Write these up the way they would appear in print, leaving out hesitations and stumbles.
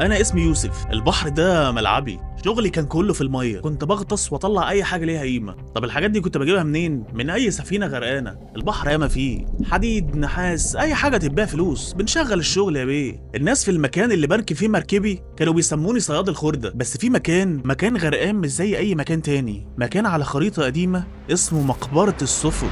انا اسمي يوسف، البحر ده ملعبي. شغلي كان كله في الميه، كنت بغطس واطلع اي حاجه ليها قيمه. طب الحاجات دي كنت بجيبها منين؟ من اي سفينه غرقانه. البحر ياما فيه حديد، نحاس، اي حاجه تتباع فلوس. بنشغل الشغل يا بيه. الناس في المكان اللي بركب فيه مركبي كانوا بيسموني صياد الخرده. بس في مكان غرقان مش زي اي مكان تاني، مكان على خريطه قديمه اسمه مقبره السفن.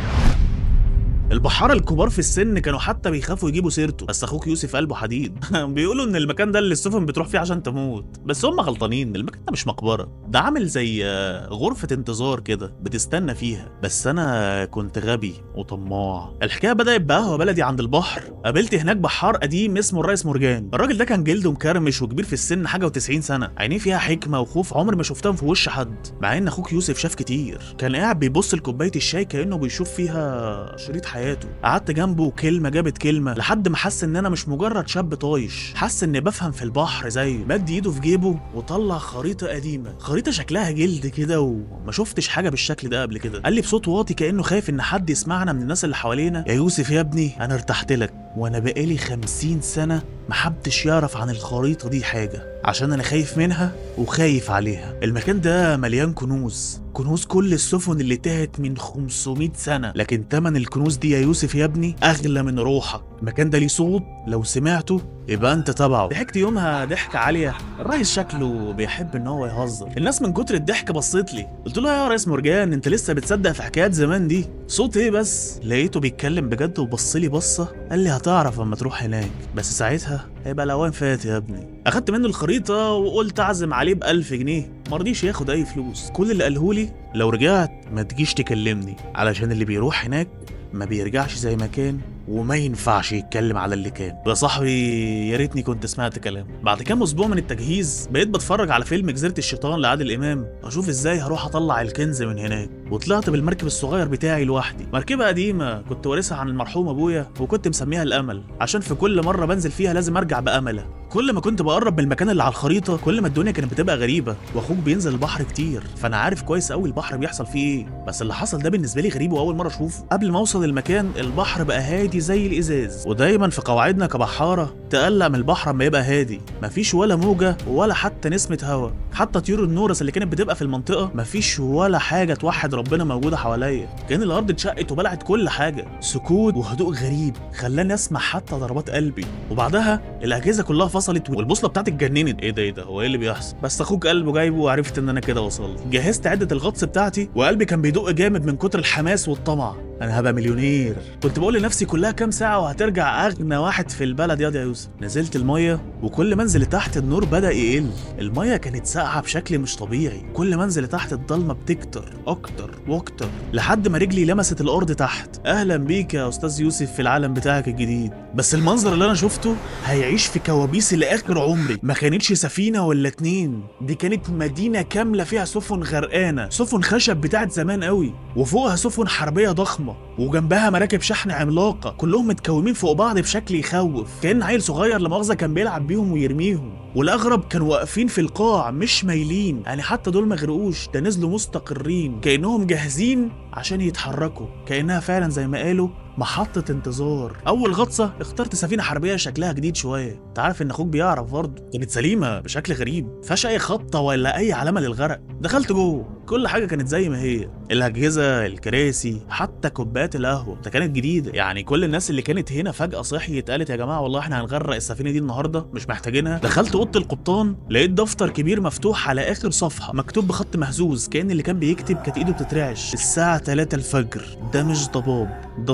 البحارة الكبار في السن كانوا حتى بيخافوا يجيبوا سيرته، بس اخوك يوسف قلبه حديد. بيقولوا ان المكان ده اللي السفن بتروح فيه عشان تموت، بس هم غلطانين. المكان ده مش مقبرة، ده عامل زي غرفة انتظار كده بتستنى فيها. بس انا كنت غبي وطماع. الحكاية بدأت بقهوة بلدي عند البحر. قابلت هناك بحار قديم اسمه الريس مرجان. الراجل ده كان جلده مكرمش وكبير في السن، حاجة و90 سنة. عينيه فيها حكمة وخوف عمري ما شفتهم في وش حد. مع ان اخوك يوسف شاف كتير. كان قاعد بيبص لكوباية الشاي كأنه بيشوف فيها شريط حياته. قعدت جنبه كلمه جابت كلمه لحد ما حس ان انا مش مجرد شاب طايش، حس اني بفهم في البحر زيه. مد ايده في جيبه وطلع خريطه قديمه، خريطه شكلها جلد كده وما شفتش حاجه بالشكل ده قبل كده. قال لي بصوت واطي كانه خايف ان حد يسمعنا من الناس اللي حوالينا: يا يوسف يا ابني، انا ارتحت لك، وانا بقالي 50 سنه محدش يعرف عن الخريطه دي حاجه، عشان انا خايف منها وخايف عليها. المكان ده مليان كنوز، كنوز كل السفن اللي تاهت من 500 سنة، لكن تمن الكنوز دي يا يوسف يا ابني أغلى من روحك. المكان ده ليه صوت لو سمعته يبقى أنت تبعه. ضحكت يومها ضحكة عالية. الريس شكله بيحب إن هو يهزر. الناس من كتر الضحك بصيت لي. قلت له: يا ريس مرجان، أنت لسه بتصدق في حكايات زمان دي؟ صوت إيه بس؟ لقيته بيتكلم بجد وبص لي بصة. قال لي: هتعرف اما تروح هناك، بس ساعتها هيبقى الأوان فات يا ابني. أخدت منه الخريطة وقلت أعزم عليه ب1000 جنيه. مرضيش ياخد أي فلوس. كل اللي قالهولي: لو رجعت ما تجيش تكلمني، علشان اللي بيروح هناك ما بيرجعش زي ما كان، وما ينفعش يتكلم على اللي كان. يا صاحبي يا ريتني كنت سمعت كلام. بعد كام اسبوع من التجهيز بقيت بتفرج على فيلم جزيرة الشيطان لعادل امام، اشوف ازاي هروح اطلع الكنز من هناك. وطلعت بالمركب الصغير بتاعي لوحدي. مركبة قديمة كنت وارثها عن المرحوم ابويا، وكنت مسميها الامل، عشان في كل مرة بنزل فيها لازم ارجع باملة. كل ما كنت بقرب من المكان اللي على الخريطة كل ما الدنيا كانت بتبقى غريبة. واخوك بينزل البحر كتير، فانا عارف كويس قوي البحر بيحصل فيه ايه. بس اللي حصل ده بالنسبة لي غريب واول مرة اشوفه. قبل ما اوصل المكان البحر بقى هادي زي الازاز، ودايما في قواعدنا كبحارة تقلق من البحر اما يبقى هادي. مفيش ولا موجة ولا حتى نسمة هوا. حتى طيور النورس اللي كانت بتبقى في المنطقة مفيش ولا حاجة توحد ربنا موجودة حواليا. كان الارض اتشقت وبلعت كل حاجة. سكوت وهدوء غريب خلاني اسمع حتى ضربات قلبي. وبعدها الاجهزة كلها فصلت والبوصلة بتاعتي اتجننت. ايه ده هو ايه اللي بيحصل؟ بس اخوك قلبه جايبه وعرفت ان انا كده وصلت. جهزت عدة الغطس بتاعتي وقلبي كان بيدق جامد من كتر الحماس والطمع. انا هبقى مليونير. كنت بقول لنفسي كلها كام ساعة وهترجع اغنى واحد في البلد يا يوسف. نزلت المية وكل ما انزل لتحت النور بدأ يقل. المية كانت ساقعة بشكل مش طبيعي. كل ما انزل لتحت الضلمة بتكتر اكتر واكتر لحد ما رجلي لمست الارض تحت. اهلا بيك يا استاذ يوسف في العالم بتاعك الجديد. بس المنظر اللي انا شفته هيعيش في كوابيسي لاخر عمري. ما كانتش سفينة ولا اتنين، دي كانت مدينة كاملة فيها سفن غرقانة، سفن خشب بتاعت زمان قوي، وفوقها سفن حربية ضخمة، وجنبها مراكب شحن عملاقة كلهم متكومين فوق بعض بشكل يخوف. كأن عيل صغير لا مؤاخذة كان بيلعب بيهم ويرميهم. والاغرب كانوا واقفين في القاع مش مايلين، يعني حتى دول ما غرقوش، ده نزلوا مستقرين كأنهم جاهزين عشان يتحركوا. كأنها فعلا زي ما قالوا محطة انتظار. أول غطسة اخترت سفينة حربية شكلها جديد شوية. أنت عارف إن أخوك بيعرف برضه. كانت سليمة بشكل غريب، مفيهاش أي خبطة ولا أي علامة للغرق. دخلت جوه كل حاجة كانت زي ما هي، الأجهزة، الكراسي، حتى كوبايات القهوة ده كانت جديدة. يعني كل الناس اللي كانت هنا فجأة صحيت قالت: يا جماعة والله إحنا هنغرق السفينة دي النهاردة، مش محتاجينها. دخلت أوضة القبطان لقيت دفتر كبير مفتوح على آخر صفحة مكتوب بخط مهزوز، كأن اللي كان بيكتب كانت إيده بتترعش. الساعة 3 الفجر. ده مش ضباب، ده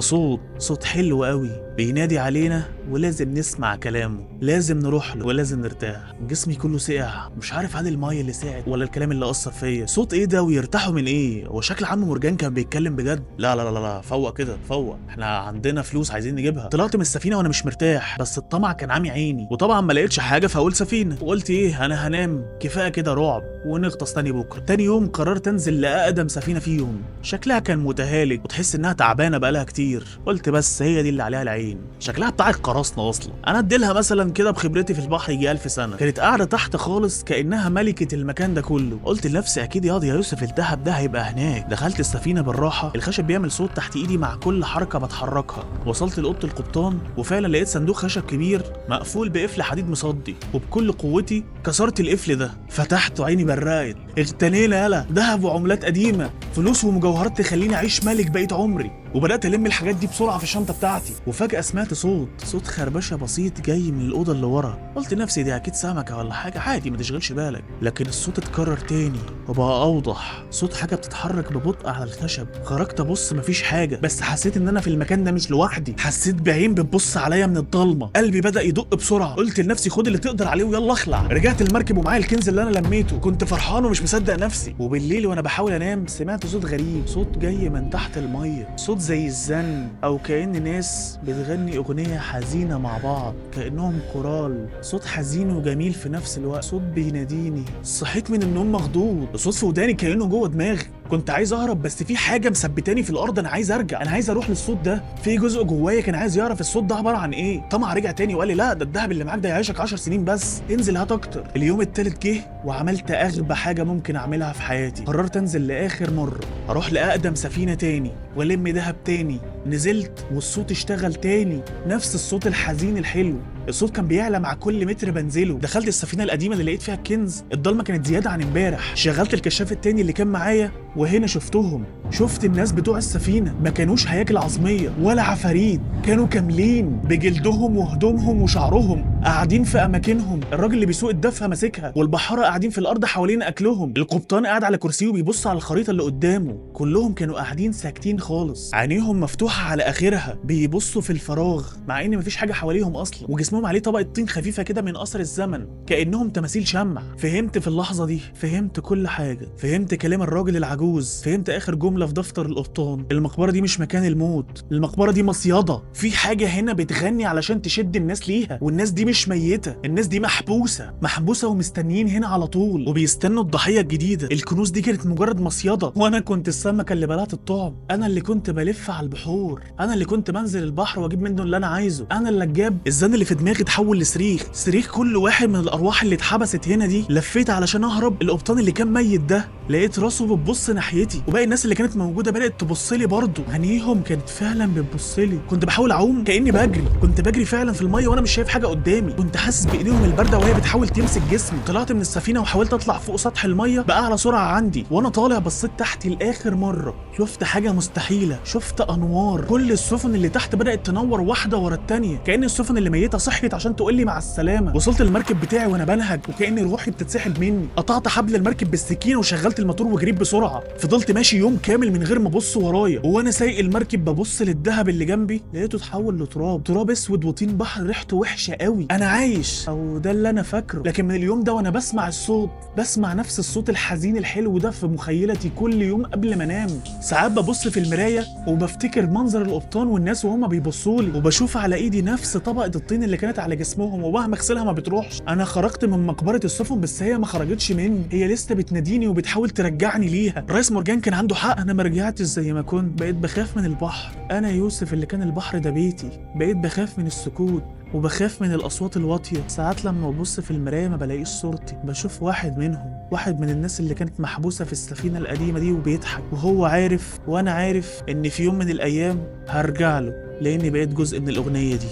صوت حلو قوي بينادي علينا، ولازم نسمع كلامه، لازم نروح له ولازم نرتاح. جسمي كله سقع، مش عارف هل الميه اللي سقعت ولا الكلام اللي اثر فيا. صوت ايه ده ويرتاحوا من ايه؟ هو شكل عم مرجان كان بيتكلم بجد؟ لا لا لا لا، فوق كده فوق، احنا عندنا فلوس عايزين نجيبها. طلعت من السفينه وانا مش مرتاح، بس الطمع كان عامي عيني، وطبعا ما لقيتش حاجه فقلت سفينه. وقلت ايه، انا هنام كفايه كده رعب ونغطس تاني بكره. تاني يوم قررت انزل لاقدم سفينه فيهم. شكلها كان متهالك وتحس انها تعبانه بقالها كتير. قلت بس هي دي اللي عليها العين، شكلها بتاع القراصنه اصلا. انا اديلها مثلا كده بخبرتي في البحر يجي 1000 سنه. كانت قاعده تحت خالص كانها ملكه المكان ده كله. قلت لنفسي اكيد يا يوسف الدهب ده هيبقى هناك. دخلت السفينه بالراحه، الخشب بيعمل صوت تحت ايدي مع كل حركه بتحركها. وصلت لاوضه القبطان وفعلا لقيت صندوق خشب كبير مقفول بقفل حديد مصدي، وبكل قوتي كسرت القفل ده، فتحت وعيني برقت. اغتنينا يالا، دهب وعملات قديمه، فلوس ومجوهرات تخليني اعيش ملك بقيت عمري. وبدات الم الحاجات دي بسرعه في الشنطه بتاعتي، وفجاه سمعت صوت خربشه بسيط جاي من الاوضه اللي ورا. قلت لنفسي دي اكيد سمكه ولا حاجه عادي ما تشغلش بالك. لكن الصوت اتكرر تاني وبقى اوضح، صوت حاجه بتتحرك ببطء على الخشب. خرجت ابص مفيش حاجه، بس حسيت ان انا في المكان ده مش لوحدي. حسيت بعين بتبص عليا من الضلمه. قلبي بدا يدق بسرعه. قلت لنفسي خد اللي تقدر عليه ويلا اخلع. رجعت المركب ومعايا الكنز اللي انا لميته. كنت فرحان ومش مصدق نفسي. وبالليل وانا بحاول انام سمعت صوت غريب، صوت جاي من تحت الميه، صوت زي الزن او كأن ناس بتغني اغنيه حزينه مع بعض، كانهم كورال. صوت حزين وجميل في نفس الوقت، صوت بيناديني. صحيت من النوم مخضوض، الصوت في وداني كانه جوه دماغي. كنت عايز اهرب بس في حاجه مثبتاني في الارض. انا عايز ارجع، انا عايز اروح للصوت ده. في جزء جوايا كان عايز يعرف الصوت ده عباره عن ايه. طمع رجع تاني وقال لي لا، ده الدهب اللي معاك ده يعيشك 10 سنين بس، انزل هات اكتر. اليوم التالت جه وعملت اغبى حاجه ممكن اعملها في حياتي. قررت انزل لاخر مره، اروح لاقدم سفينه تاني والم دهب تاني. نزلت والصوت اشتغل تاني، نفس الصوت الحزين الحلو. الصوت كان بيعلى مع كل متر بنزله. دخلت السفينه القديمه اللي لقيت فيها الكنز. الضلمه كانت زياده عن امبارح. شغلت الكشاف التاني اللي كان معايا وهنا شفتهم. شفت الناس بتوع السفينه، ما كانوش هياكل عظميه ولا عفاريت، كانوا كاملين بجلدهم وهدومهم وشعرهم، قاعدين في اماكنهم. الراجل اللي بيسوق الدفه ماسكها، والبحاره قاعدين في الارض حوالين اكلهم. القبطان قاعد على كرسيه وبيبص على الخريطه اللي قدامه. كلهم كانوا قاعدين ساكتين خالص، عينيهم مفتوحه على اخرها بيبصوا في الفراغ، مع ان مفيش حاجه حواليهم اصلا. وجسمهم عليه طبقه طين خفيفه كده من اثر الزمن، كانهم تماثيل شمع. فهمت في اللحظه دي، فهمت كل حاجه. فهمت كلام الراجل العجوز، فهمت اخر جمله في دفتر القبطان. المقبره دي مش مكان الموت، المقبره دي مصيده. في حاجه هنا بتغني علشان تشد الناس ليها، والناس دي مش ميته، الناس دي محبوسه ومستنيين هنا على طول، وبيستنوا الضحيه الجديده. الكنوز دي كانت مجرد مصيده، وانا كنت السمكه اللي بلعت الطعم. انا اللي كنت بلف على البحور، انا اللي كنت بنزل البحر واجيب منه اللي انا عايزه. انا اللي جاب الزن اللي في دماغي اتحول لصريخ، صريخ كل واحد من الارواح اللي اتحبست هنا دي. لفيت علشان اهرب. القبطان اللي كان ميت ده لقيت راسه بتبص ناحيتي، وباقي الناس اللي كانت موجوده بدات تبص لي برضه. عينيهم كانت فعلا بتبص لي. كنت بحاول اعوم كاني بجري، كنت بجري فعلا في الميه وانا مش شايف حاجه قدامي. كنت حاسس بايديهم البارده وهي بتحاول تمسك جسمي. طلعت من السفينه وحاولت اطلع فوق سطح الميه باعلى سرعه عندي. وانا طالع بصيت تحتي لاخر مره، شفت حاجه مستحيله. شفت انوار، كل السفن اللي تحت بدات تنور واحده ورا الثانيه، كأن السفن اللي ميته صحيت عشان تقول لي مع السلامه. وصلت المركب بتاعي وانا بنهج وكأن روحي بتتسحب مني. قطعت حبل المركب بالسكينه وشغلت الموتور وجريت بسرعه. فضلت ماشي يوم كامل من غير ما ابص ورايا. وانا سايق المركب ببص للذهب اللي جنبي، لقيته اتحول لتراب، تراب اسود وطين بحر ريحته وحشه قوي. انا عايش، او ده اللي انا فاكره. لكن من اليوم ده وانا بسمع الصوت، بسمع نفس الصوت الحزين الحلو ده في مخيلتي كل يوم قبل ما انام. ساعات ببص في المرايه وبفتكر منظر القبطان والناس وهما بيبصوا لي، وبشوف على ايدي نفس طبقه الطين اللي كانت على جسمهم، ومهما اغسلها ما بتروحش. انا خرجت من مقبره السفن بس هي ما خرجتش مني، هي لسه بتناديني وبتحاول ترجعني ليها. الرئيس مورجان كان عنده حق، انا ما رجعتش زي ما كنت. بقيت بخاف من البحر. انا يوسف اللي كان البحر ده بيتي. بقيت بخاف من السكوت وبخاف من الاصوات الواطيه. ساعات لما ببص في المرايه ما بلاقيش صورتي، بشوف واحد منهم، واحد من الناس اللي كانت محبوسه في السفينه القديمه دي وبيضحك، وهو عارف وانا عارف ان في يوم من الايام هرجع له، لاني بقيت جزء من الاغنيه دي.